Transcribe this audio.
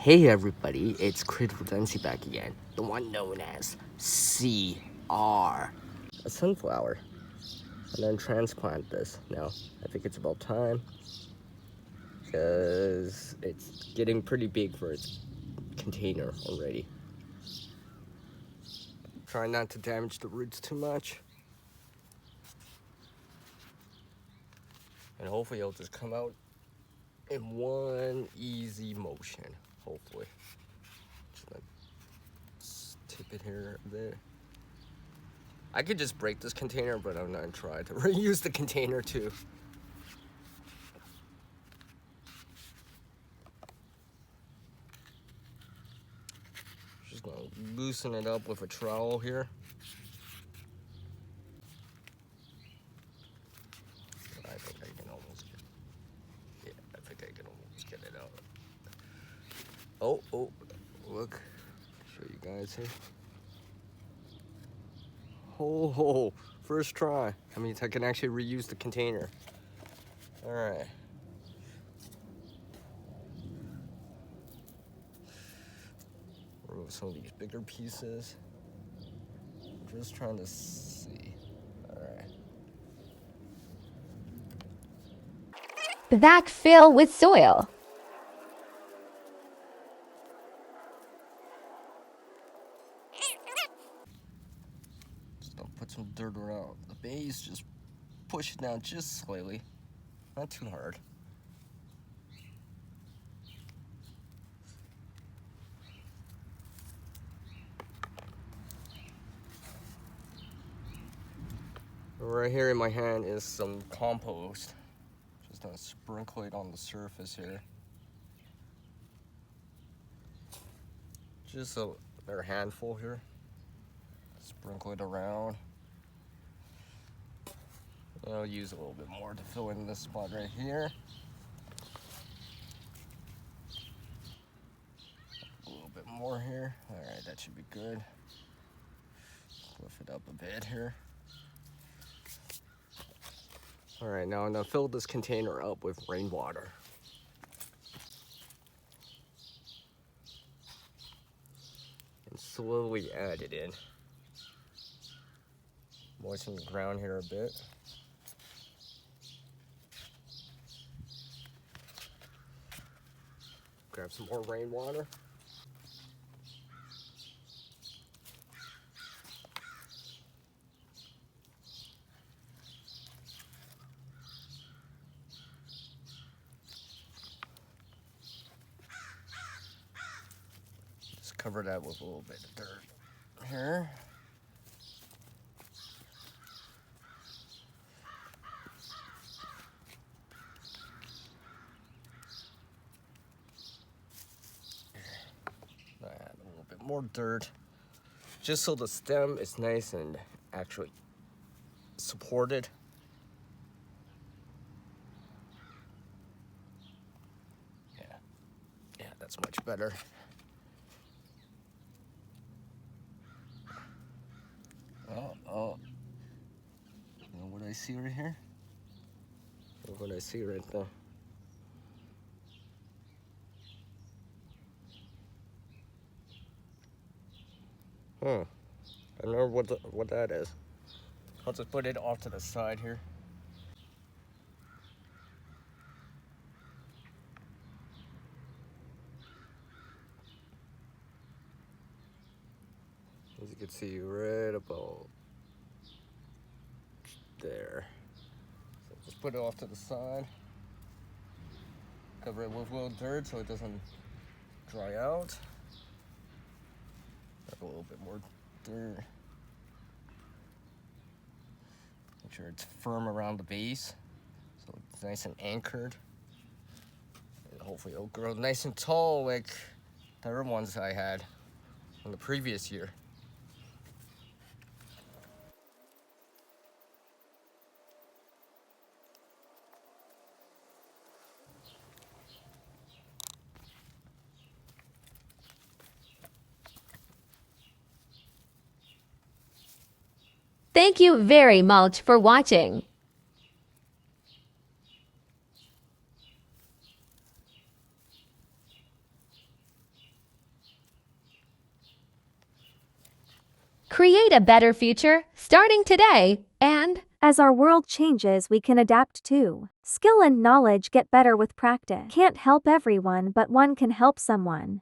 Hey everybody, it's Redundancy back again, the one known as CR. A sunflower. And then transplant this. Now, I think it's about time, because it's getting pretty big for its container already. Try not to damage the roots too much. And hopefully it'll just come out in one easy motion, hopefully. Just tip it here a bit. I could just break this container, but I'm not gonna try to reuse the container too. Just gonna loosen it up with a trowel here. I think I can almost get it out. Oh, look, show you guys here. Oh, first try. That means I can actually reuse the container. All right. Remove some of these bigger pieces. I'm just trying to see. All right. Backfill with soil. Just gonna put some dirt around the base. Just push it down just slightly, not too hard. Right here in my hand is some compost. Just gonna sprinkle it on the surface here. Just a handful here. Sprinkle it around. And I'll use a little bit more to fill in this spot right here. A little bit more here. All right, that should be good. Lift it up a bit here. All right, now I'm gonna fill this container up with rainwater. And slowly add it in. Moisten the ground here a bit. Grab some more rainwater. Just cover that with a little bit of dirt here. Add a little bit more dirt, just so the stem is nice and actually supported. Yeah, that's much better. Oh, you know what I see right here? Look what I see right there. I don't know what that is. I'll just put it off to the side here. As you can see, right about there. So just put it off to the side. Cover it with a little dirt so it doesn't dry out. A little bit more dirt. Make sure it's firm around the base, so it's nice and anchored. And hopefully it'll grow nice and tall like the other ones I had from the previous year. Thank you very much for watching. Create a better future starting today and As our world changes, we can adapt too. Skill and knowledge get better with practice. Can't help everyone, but one can help someone.